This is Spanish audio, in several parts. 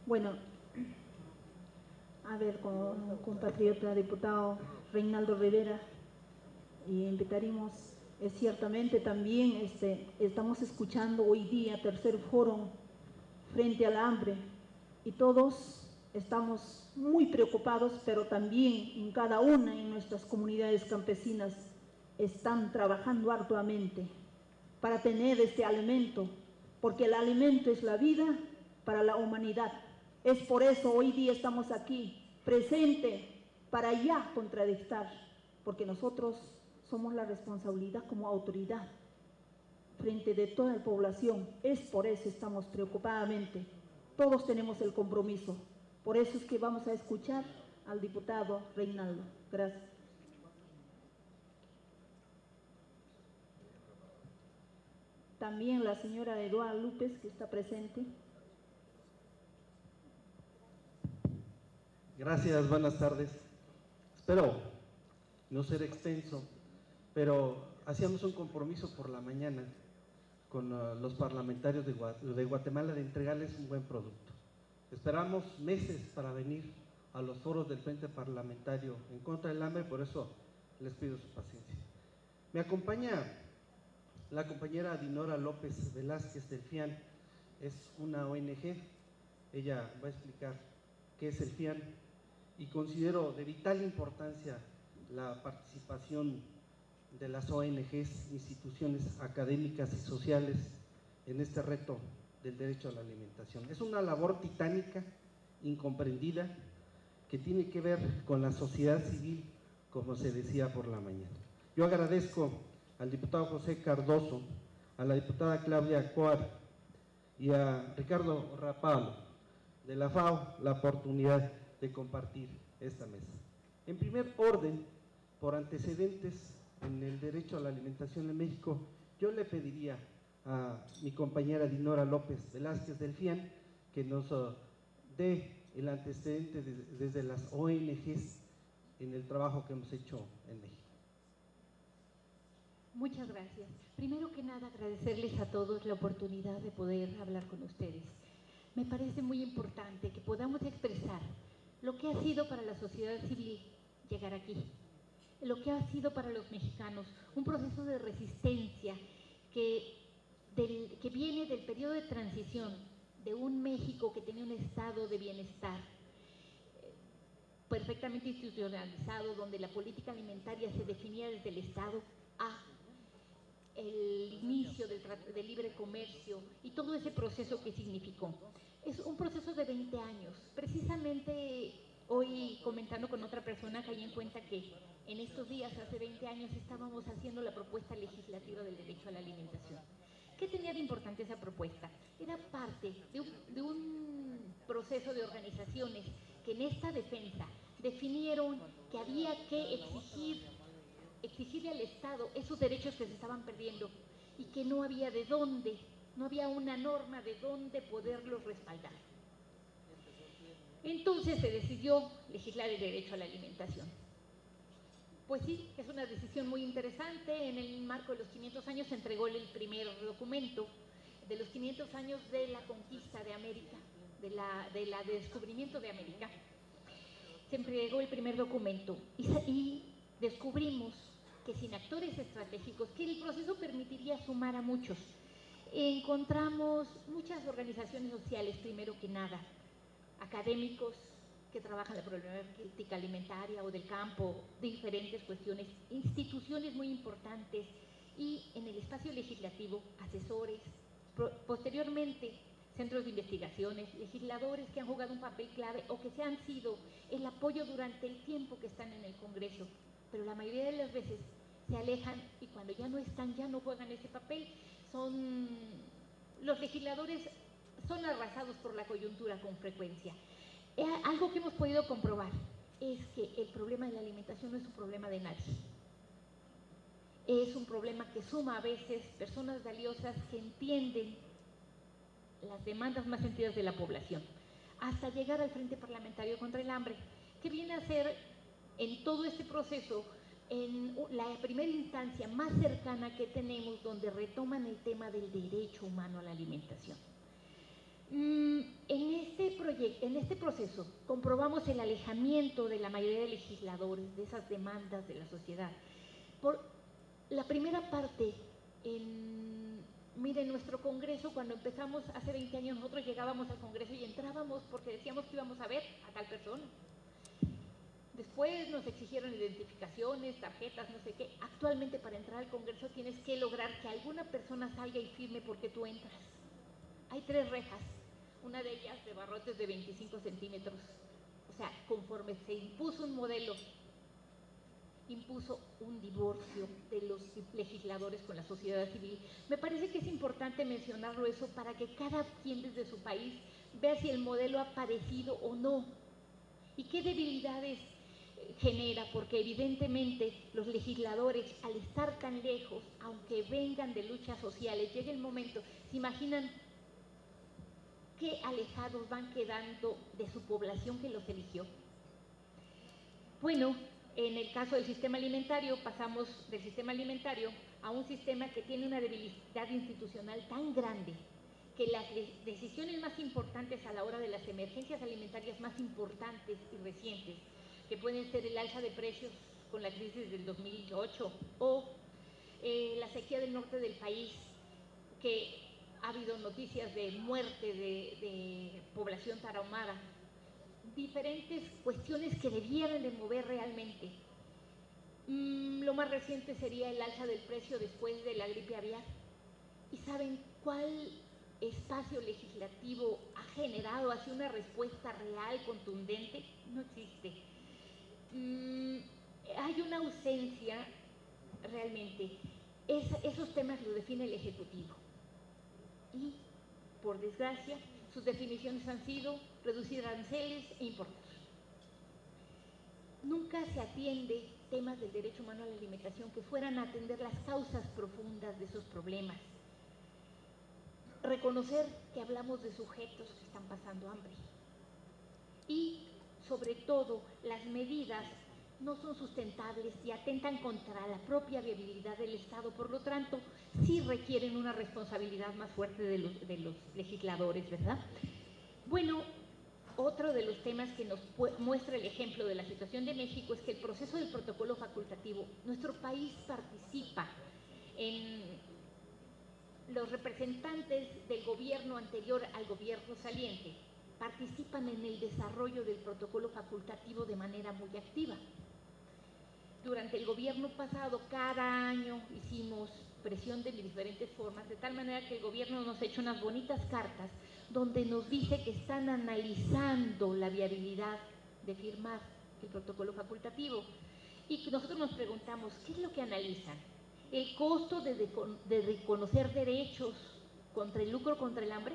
Bueno, a ver, con compatriota diputado Reinaldo Rivera, y invitaremos, ciertamente también estamos escuchando hoy día tercer foro frente al hambre, y todos estamos muy preocupados, pero también en cada una en nuestras comunidades campesinas están trabajando arduamente para tener este alimento, porque el alimento es la vida para la humanidad. Es por eso hoy día estamos aquí, presente, para ya contradictar, porque nosotros somos la responsabilidad como autoridad frente de toda la población. Es por eso estamos preocupadamente, todos tenemos el compromiso. Por eso es que vamos a escuchar al diputado Reinaldo. Gracias. También la señora Eduarda López, que está presente. Gracias, buenas tardes. Espero no ser extenso, pero hacíamos un compromiso por la mañana con los parlamentarios de Guatemala de entregarles un buen producto. Esperamos meses para venir a los foros del Frente Parlamentario en contra del hambre, por eso les pido su paciencia. Me acompaña la compañera Dinora López Velázquez del FIAN, es una ONG, ella va a explicar qué es el FIAN, y considero de vital importancia la participación de las ONGs, instituciones académicas y sociales en este reto del derecho a la alimentación. Es una labor titánica, incomprendida, que tiene que ver con la sociedad civil, como se decía por la mañana. Yo agradezco al diputado José Cardoso, a la diputada Claudia Coar y a Ricardo Rapalo de la FAO la oportunidad de compartir esta mesa. En primer orden, por antecedentes en el derecho a la alimentación en México, yo le pediría a mi compañera Dinora López Velázquez del FIAN que nos dé el antecedente desde las ONGs en el trabajo que hemos hecho en México. Muchas gracias. Primero que nada, agradecerles a todos la oportunidad de poder hablar con ustedes. Me parece muy importante que podamos expresar lo que ha sido para la sociedad civil llegar aquí, lo que ha sido para los mexicanos un proceso de resistencia que viene del periodo de transición de un México que tenía un estado de bienestar perfectamente institucionalizado, donde la política alimentaria se definía desde el Estado, a el inicio del libre comercio y todo ese proceso que significó. Es un proceso de 20 años. Precisamente hoy, comentando con otra persona, caí en cuenta que en estos días, hace 20 años, estábamos haciendo la propuesta legislativa del derecho a la alimentación. ¿Qué tenía de importante esa propuesta? Era parte de un proceso de organizaciones que en esta defensa definieron que había que exigirle al Estado esos derechos que se estaban perdiendo y que no había de dónde, no había una norma de dónde poderlos respaldar. Entonces se decidió legislar el derecho a la alimentación. Pues sí, es una decisión muy interesante. En el marco de los 500 años se entregó el primer documento de los 500 años de la conquista de América, del descubrimiento de América. Se entregó el primer documento y descubrimos que sin actores estratégicos, que el proceso permitiría sumar a muchos. Encontramos muchas organizaciones sociales, primero que nada, académicos que trabajan la problemática alimentaria o del campo, diferentes cuestiones, instituciones muy importantes y en el espacio legislativo, asesores, posteriormente centros de investigaciones, legisladores que han jugado un papel clave o que se han sido el apoyo durante el tiempo que están en el Congreso, pero la mayoría de las veces se alejan y cuando ya no están, ya no juegan ese papel. Los legisladores son arrasados por la coyuntura con frecuencia. Algo que hemos podido comprobar es que el problema de la alimentación no es un problema de nadie. Es un problema que suma a veces personas valiosas que entienden las demandas más sentidas de la población, hasta llegar al Frente Parlamentario contra el Hambre, que viene a ser en todo este proceso en la primera instancia más cercana que tenemos donde retoman el tema del derecho humano a la alimentación. En este proyecto en este proceso comprobamos el alejamiento de la mayoría de legisladores de esas demandas de la sociedad. Por la primera parte, miren, nuestro Congreso, cuando empezamos hace 20 años, nosotros llegábamos al Congreso y entrábamos porque decíamos que íbamos a ver a tal persona. Después nos exigieron identificaciones, tarjetas, no sé qué. Actualmente, para entrar al Congreso tienes que lograr que alguna persona salga y firme porque tú entras. Hay 3 rejas, una de ellas de barrotes de 25 centímetros. O sea, conforme se impuso un modelo, impuso un divorcio de los legisladores con la sociedad civil. Me parece que es importante mencionarlo eso para que cada quien desde su país vea si el modelo ha parecido o no y qué debilidades genera, porque evidentemente los legisladores, al estar tan lejos, aunque vengan de luchas sociales, llega el momento, ¿se imaginan qué alejados van quedando de su población que los eligió? Bueno, en el caso del sistema alimentario, pasamos del sistema alimentario a un sistema que tiene una debilidad institucional tan grande que las decisiones más importantes a la hora de las emergencias alimentarias más importantes y recientes, que pueden ser el alza de precios con la crisis del 2008 o la sequía del norte del país, que ha habido noticias de muerte de población tarahumara, diferentes cuestiones que debieran de mover realmente. Lo más reciente sería el alza del precio después de la gripe aviar. ¿Y saben cuál espacio legislativo ha generado así una respuesta real, contundente? No existe. Hay una ausencia realmente. Esos temas los define el Ejecutivo. Y, por desgracia, sus definiciones han sido reducir aranceles e importar. Nunca se atiende temas del derecho humano a la alimentación que fueran a atender las causas profundas de esos problemas. Reconocer que hablamos de sujetos que están pasando hambre. Y, sobre todo, las medidas no son sustentables y atentan contra la propia viabilidad del Estado, por lo tanto, sí requieren una responsabilidad más fuerte de los legisladores, ¿verdad? Bueno, otro de los temas que nos muestra el ejemplo de la situación de México es que el proceso del protocolo facultativo, nuestro país participa en los representantes del gobierno anterior al gobierno saliente, participan en el desarrollo del protocolo facultativo de manera muy activa. Durante el gobierno pasado, cada año hicimos presión de diferentes formas, de tal manera que el gobierno nos ha hecho unas bonitas cartas donde nos dice que están analizando la viabilidad de firmar el protocolo facultativo. Y nosotros nos preguntamos, ¿qué es lo que analizan? ¿El costo de reconocer derechos contra el lucro, contra el hambre?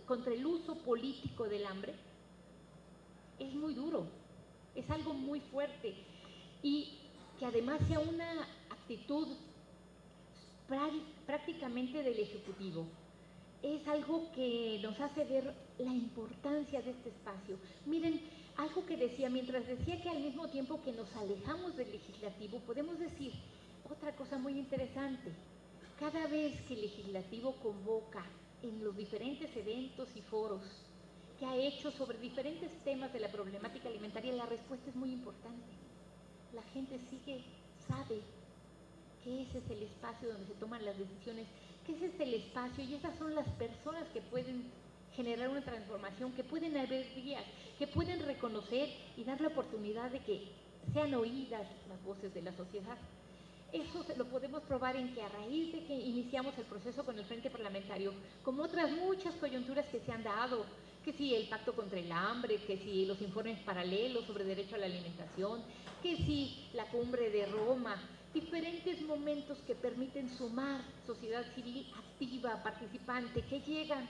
¿Contra el uso político del hambre? Es muy duro, es algo muy fuerte. Y que además sea una actitud prácticamente del Ejecutivo. Es algo que nos hace ver la importancia de este espacio. Miren, algo que decía, mientras decía que al mismo tiempo que nos alejamos del legislativo, podemos decir otra cosa muy interesante. Cada vez que el legislativo convoca en los diferentes eventos y foros que ha hecho sobre diferentes temas de la problemática alimentaria, la respuesta es muy importante. La gente sabe que ese es el espacio donde se toman las decisiones, que ese es el espacio y esas son las personas que pueden generar una transformación, que pueden haber vías, que pueden reconocer y dar la oportunidad de que sean oídas las voces de la sociedad. Eso lo podemos probar en que a raíz de que iniciamos el proceso con el Frente Parlamentario, como otras muchas coyunturas que se han dado, que si el pacto contra el hambre, que si los informes paralelos sobre derecho a la alimentación, que si la cumbre de Roma, diferentes momentos que permiten sumar sociedad civil activa, participante, que llegan,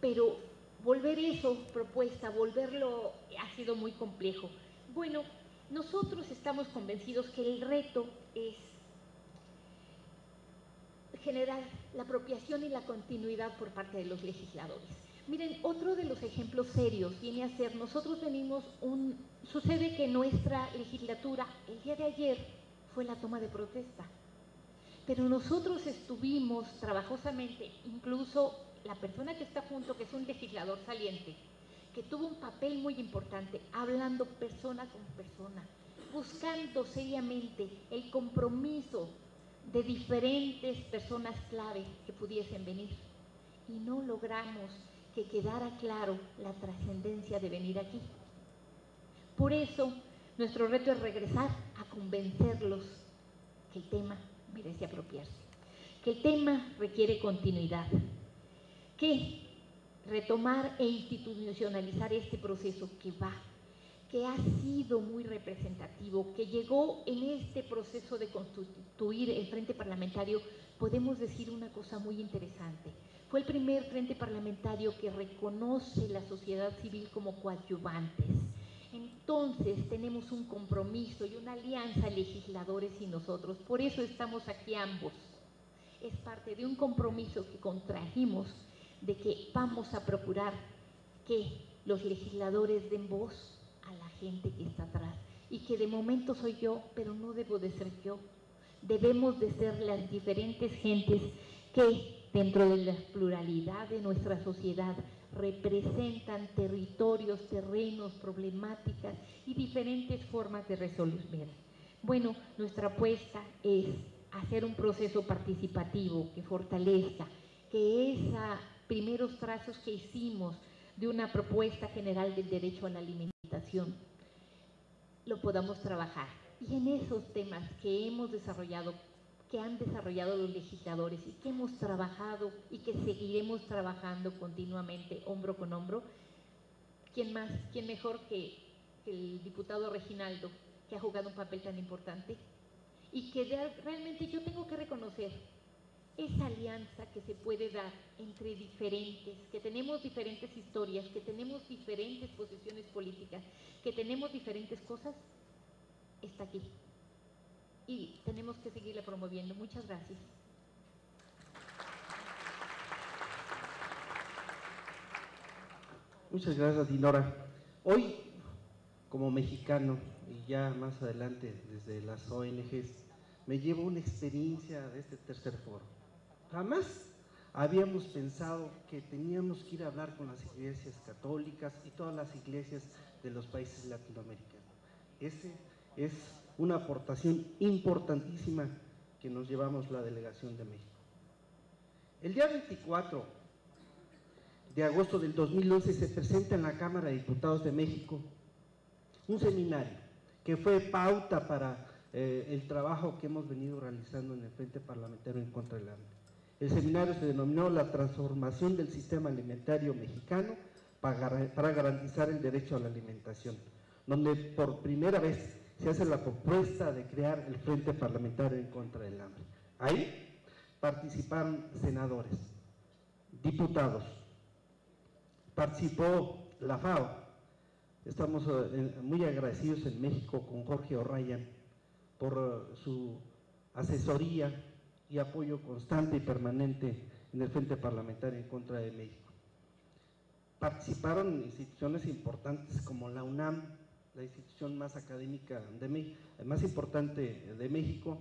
pero volver eso propuesta, volverlo ha sido muy complejo. Bueno, nosotros estamos convencidos que el reto es generar la apropiación y la continuidad por parte de los legisladores. Miren, otro de los ejemplos serios viene a ser, sucede que nuestra legislatura, el día de ayer, fue la toma de protesta, pero nosotros estuvimos trabajosamente, incluso la persona que está junto, que es un legislador saliente, que tuvo un papel muy importante, hablando persona con persona, buscando seriamente el compromiso de diferentes personas clave que pudiesen venir. Y no logramos que quedara claro la trascendencia de venir aquí. Por eso, nuestro reto es regresar a convencerlos que el tema merece apropiarse, que el tema requiere continuidad, que retomar e institucionalizar este proceso que ha sido muy representativo, que llegó en este proceso de constituir el Frente Parlamentario, podemos decir una cosa muy interesante. Fue el primer Frente Parlamentario que reconoce la sociedad civil como coadyuvantes. Entonces tenemos un compromiso y una alianza, legisladores y nosotros. Por eso estamos aquí ambos. Es parte de un compromiso que contrajimos de que vamos a procurar que los legisladores den voz a la gente que está atrás y que de momento soy yo, pero no debo de ser yo. Debemos de ser las diferentes gentes que dentro de la pluralidad de nuestra sociedad representan territorios, terrenos, problemáticas y diferentes formas de resolver. Bueno, nuestra apuesta es hacer un proceso participativo que fortalezca, que esos primeros trazos que hicimos de una propuesta general del derecho a la alimentación lo podamos trabajar. Y en esos temas que hemos desarrollado, que han desarrollado los legisladores y que hemos trabajado y que seguiremos trabajando continuamente hombro con hombro, ¿quién más, quién mejor que el diputado Reginaldo, que ha jugado un papel tan importante? Y que realmente yo tengo que reconocer esa alianza que se puede dar entre diferentes, que tenemos diferentes historias, que tenemos diferentes posiciones políticas, que tenemos diferentes cosas, está aquí. Y tenemos que seguirla promoviendo. Muchas gracias. Muchas gracias, Dinora. Hoy, como mexicano, y ya más adelante desde las ONGs, me llevo una experiencia de este tercer foro. Jamás habíamos pensado que teníamos que ir a hablar con las iglesias católicas y todas las iglesias de los países latinoamericanos. Ese es una aportación importantísima que nos llevamos la delegación de México. El día 24 de agosto del 2011 se presenta en la Cámara de Diputados de México un seminario que fue pauta para el trabajo que hemos venido realizando en el Frente Parlamentario en contra del hambre. El seminario se denominó La transformación del sistema alimentario mexicano para garantizar el derecho a la alimentación, donde por primera vez se hace la propuesta de crear el Frente Parlamentario en contra del hambre. Ahí participaron senadores, diputados, participó la FAO. Estamos muy agradecidos en México con Jorge O'Ryan por su asesoría y apoyo constante y permanente en el Frente Parlamentario en contra de México. Participaron instituciones importantes como la UNAM, la institución más académica de México, más importante de México.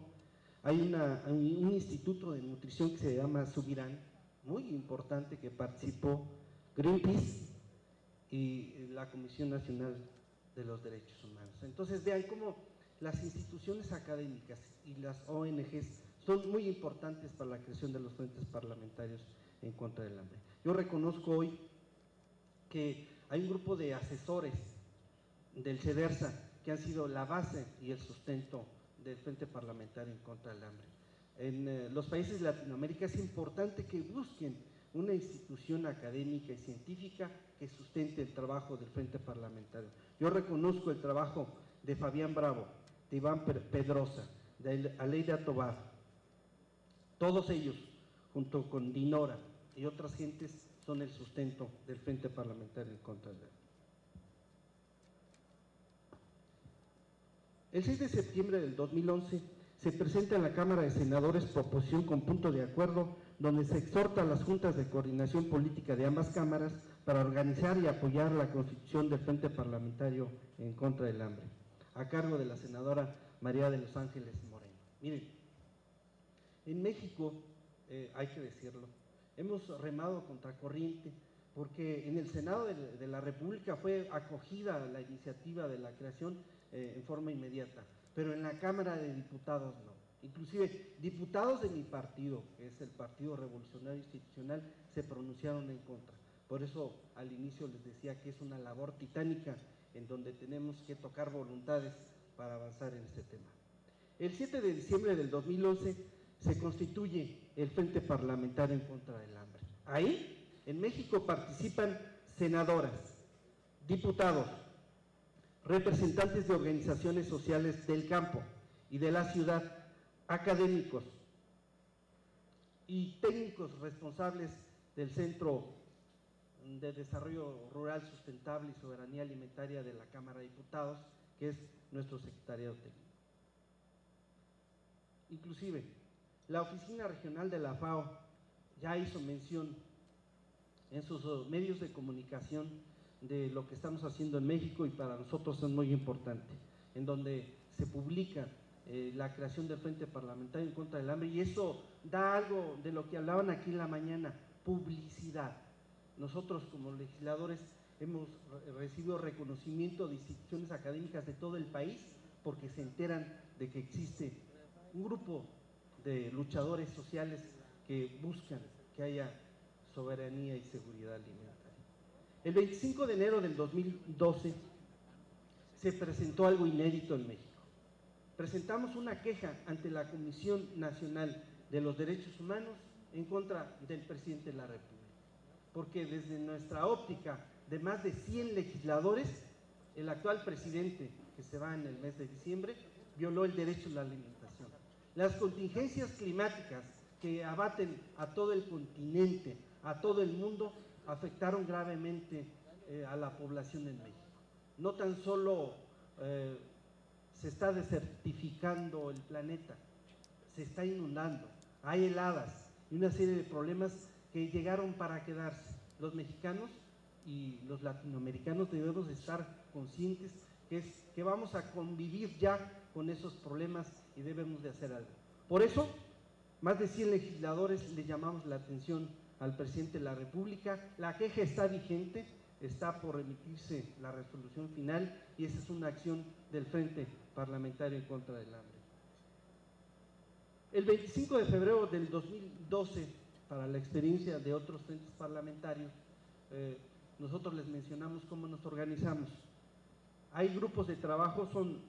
Hay un instituto de nutrición que se llama Subirán, muy importante, que participó, Greenpeace y la Comisión Nacional de los Derechos Humanos. Entonces vean cómo las instituciones académicas y las ONGs son muy importantes para la creación de los frentes parlamentarios en contra del hambre. Yo reconozco hoy que hay un grupo de asesores del CEDERSA que han sido la base y el sustento del Frente Parlamentario en contra del hambre. En los países de Latinoamérica es importante que busquen una institución académica y científica que sustente el trabajo del Frente Parlamentario. Yo reconozco el trabajo de Fabián Bravo, de Iván Pedrosa, de Aleida Tobar. Todos ellos, junto con Dinora y otras gentes, son el sustento del Frente Parlamentario en contra del hambre. El 6 de septiembre del 2011 se presenta en la Cámara de Senadores proposición con punto de acuerdo donde se exhorta a las juntas de coordinación política de ambas cámaras para organizar y apoyar la constitución del Frente Parlamentario en contra del hambre, a cargo de la senadora María de los Ángeles Moreno. Miren, en México, hay que decirlo, hemos remado contra corriente porque en el Senado de la República fue acogida la iniciativa de la creación en forma inmediata, pero en la Cámara de Diputados no. Inclusive diputados de mi partido, que es el Partido Revolucionario Institucional, se pronunciaron en contra. Por eso al inicio les decía que es una labor titánica en donde tenemos que tocar voluntades para avanzar en este tema. El 7 de diciembre del 2011 se constituye el Frente Parlamentario en contra del Hambre. Ahí, en México, participan senadoras, diputados, representantes de organizaciones sociales del campo y de la ciudad, académicos y técnicos responsables del Centro de Desarrollo Rural Sustentable y Soberanía Alimentaria de la Cámara de Diputados, que es nuestro secretariado técnico. Inclusive, la Oficina Regional de la FAO ya hizo mención en sus medios de comunicación de lo que estamos haciendo en México, y para nosotros es muy importante, en donde se publica la creación del Frente Parlamentario en contra del Hambre, y eso da algo de lo que hablaban aquí en la mañana: publicidad. Nosotros como legisladores hemos recibido reconocimiento de instituciones académicas de todo el país porque se enteran de que existe un grupo de luchadores sociales que buscan que haya soberanía y seguridad alimentaria. El 25 de enero del 2012 se presentó algo inédito en México. Presentamos una queja ante la Comisión Nacional de los Derechos Humanos en contra del presidente de la República, porque desde nuestra óptica de más de 100 legisladores, el actual presidente, que se va en el mes de diciembre, violó el derecho a la alimentación. Las contingencias climáticas que abaten a todo el continente, a todo el mundo, afectaron gravemente a la población en México. No tan solo se está desertificando el planeta, se está inundando, hay heladas y una serie de problemas que llegaron para quedarse. Los mexicanos y los latinoamericanos debemos estar conscientes que vamos a convivir ya con esos problemas y debemos de hacer algo. Por eso, más de 100 legisladores le llamamos la atención al presidente de la República. La queja está vigente, está por emitirse la resolución final, y esa es una acción del Frente Parlamentario en contra del Hambre. El 25 de febrero del 2012, para la experiencia de otros frentes parlamentarios, nosotros les mencionamos cómo nos organizamos. Hay grupos de trabajo, son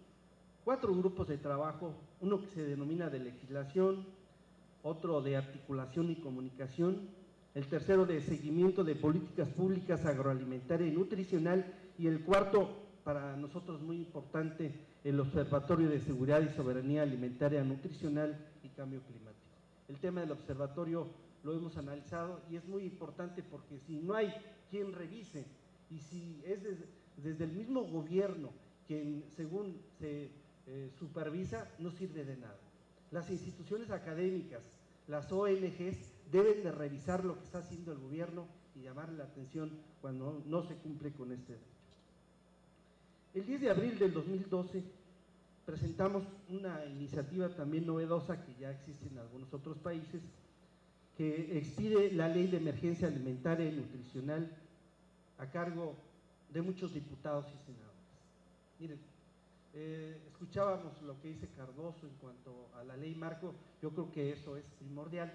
4 grupos de trabajo: uno que se denomina de legislación, otro de articulación y comunicación, el tercero de seguimiento de políticas públicas agroalimentaria y nutricional, y el cuarto, para nosotros muy importante, el Observatorio de Seguridad y Soberanía Alimentaria, Nutricional y Cambio Climático. El tema del observatorio lo hemos analizado y es muy importante porque si no hay quien revise y si es desde el mismo gobierno quien según se supervisa, no sirve de nada. Las instituciones académicas, las ONGs deben de revisar lo que está haciendo el gobierno y llamarle la atención cuando no se cumple con este derecho. El 10 de abril del 2012 presentamos una iniciativa también novedosa que ya existe en algunos otros países, que expide la Ley de Emergencia Alimentaria y Nutricional a cargo de muchos diputados y senadores. Miren, escuchábamos lo que dice Cardoso en cuanto a la ley marco. Yo creo que eso es primordial,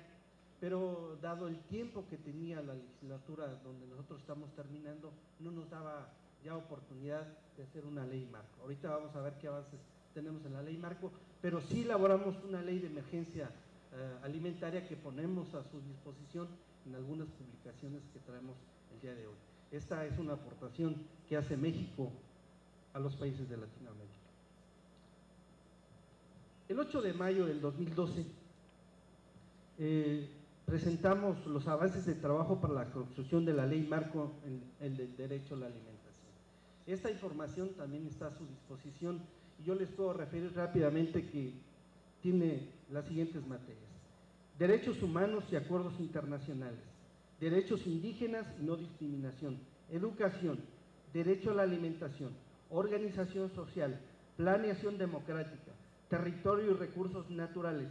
pero dado el tiempo que tenía la legislatura donde nosotros estamos terminando, no nos daba ya oportunidad de hacer una ley marco. Ahorita vamos a ver qué avances tenemos en la ley marco, pero sí elaboramos una ley de emergencia alimentaria que ponemos a su disposición en algunas publicaciones que traemos el día de hoy. Esta es una aportación que hace México a los países de Latinoamérica. El 8 de mayo del 2012 presentamos los avances de trabajo para la construcción de la ley marco en el derecho a la alimentación. Esta información también está a su disposición y yo les puedo referir rápidamente que tiene las siguientes materias: derechos humanos y acuerdos internacionales, derechos indígenas y no discriminación, educación, derecho a la alimentación, organización social, planeación democrática, territorio y recursos naturales,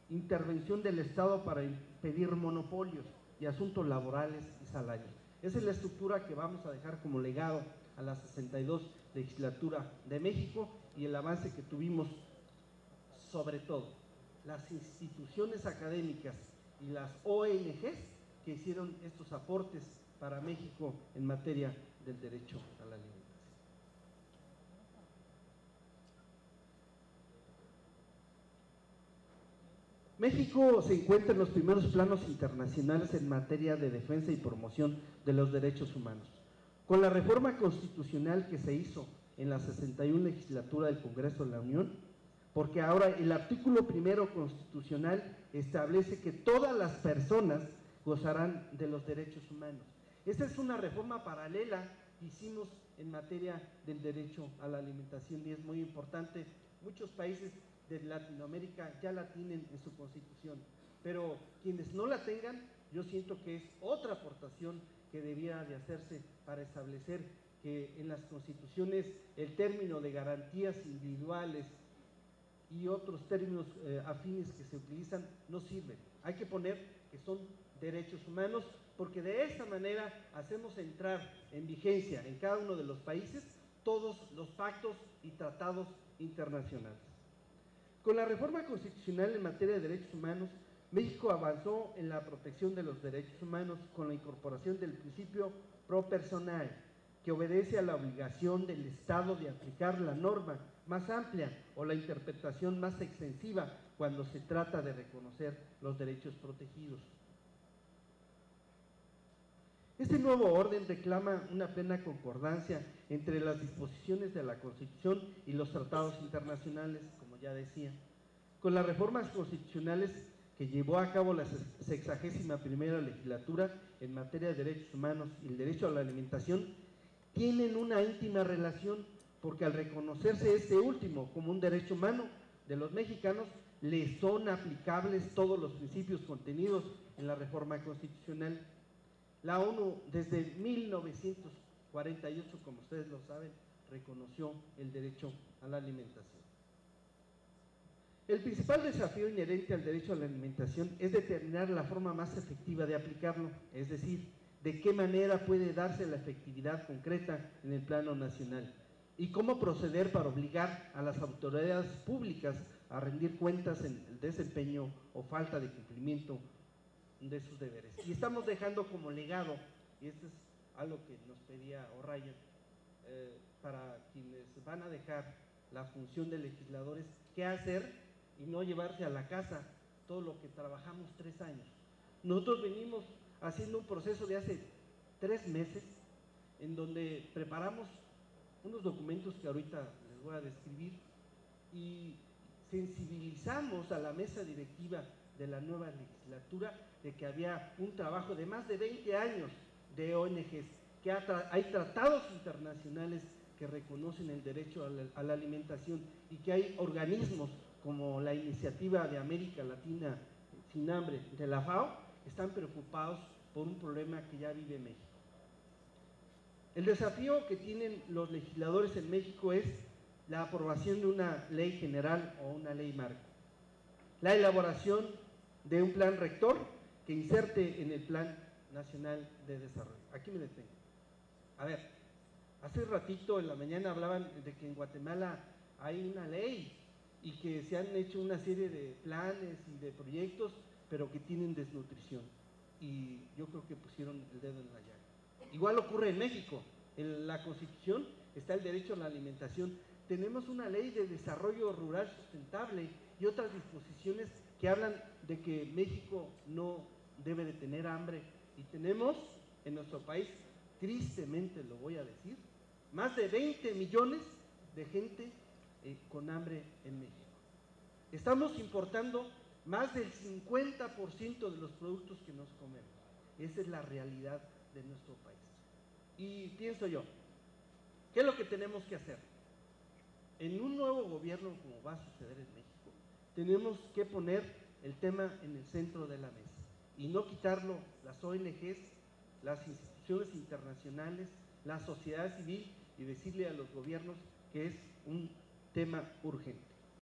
intervención del Estado para impedir monopolios y asuntos laborales y salarios. Esa es la estructura que vamos a dejar como legado a la 62 legislatura de México y el avance que tuvimos, sobre todo las instituciones académicas y las ONGs que hicieron estos aportes para México en materia del derecho a la alimentación. México se encuentra en los primeros planos internacionales en materia de defensa y promoción de los derechos humanos. Con la reforma constitucional que se hizo en la 61 legislatura del Congreso de la Unión, porque ahora el artículo primero constitucional establece que todas las personas gozarán de los derechos humanos. Esta es una reforma paralela que hicimos en materia del derecho a la alimentación y es muy importante. Muchos países de Latinoamérica ya la tienen en su constitución, pero quienes no la tengan, yo siento que es otra aportación que debiera de hacerse para establecer que en las constituciones el término de garantías individuales y otros términos afines que se utilizan no sirven. Hay que poner que son derechos humanos, porque de esta manera hacemos entrar en vigencia en cada uno de los países todos los pactos y tratados internacionales. Con la reforma constitucional en materia de derechos humanos, México avanzó en la protección de los derechos humanos con la incorporación del principio pro personal, que obedece a la obligación del Estado de aplicar la norma más amplia o la interpretación más extensiva cuando se trata de reconocer los derechos protegidos. Este nuevo orden reclama una plena concordancia entre las disposiciones de la Constitución y los tratados internacionales, como ya decía. Con las reformas constitucionales que llevó a cabo la 61ª legislatura en materia de derechos humanos y el derecho a la alimentación, tienen una íntima relación, porque al reconocerse este último como un derecho humano de los mexicanos, les son aplicables todos los principios contenidos en la reforma constitucional. La ONU desde 1948, como ustedes lo saben, reconoció el derecho a la alimentación. El principal desafío inherente al derecho a la alimentación es determinar la forma más efectiva de aplicarlo, es decir, de qué manera puede darse la efectividad concreta en el plano nacional y cómo proceder para obligar a las autoridades públicas a rendir cuentas en el desempeño o falta de cumplimiento de sus deberes. Y estamos dejando como legado, y esto es algo que nos pedía O'Ryan, para quienes van a dejar la función de legisladores, qué hacer y no llevarse a la casa todo lo que trabajamos 3 años. Nosotros venimos haciendo un proceso de hace 3 meses en donde preparamos unos documentos que ahorita les voy a describir y sensibilizamos a la mesa directiva de la nueva legislatura de que había un trabajo de más de 20 años de ONGs, que hay tratados internacionales que reconocen el derecho a la alimentación y que hay organismos como la Iniciativa de América Latina Sin Hambre de la FAO, que están preocupados por un problema que ya vive México. El desafío que tienen los legisladores en México es la aprobación de una ley general o una ley marco, la elaboración de un plan rector que inserte en el Plan Nacional de Desarrollo. Aquí me detengo. A ver, hace ratito en la mañana hablaban de que en Guatemala hay una ley y que se han hecho una serie de planes y de proyectos, pero que tienen desnutrición. Y yo creo que pusieron el dedo en la llaga. Igual ocurre en México. En la Constitución está el derecho a la alimentación. Tenemos una ley de desarrollo rural sustentable y otras disposiciones que hablan de que México no debe de tener hambre. Y tenemos en nuestro país, tristemente lo voy a decir, más de 20 millones de gente con hambre en México. Estamos importando más del 50% de los productos que nos comemos. Esa es la realidad de nuestro país. Y pienso yo, ¿qué es lo que tenemos que hacer? En un nuevo gobierno, como va a suceder en México, tenemos que poner el tema en el centro de la mesa y no quitarlo las ONGs, las instituciones internacionales, la sociedad civil, y decirle a los gobiernos que es un tema urgente.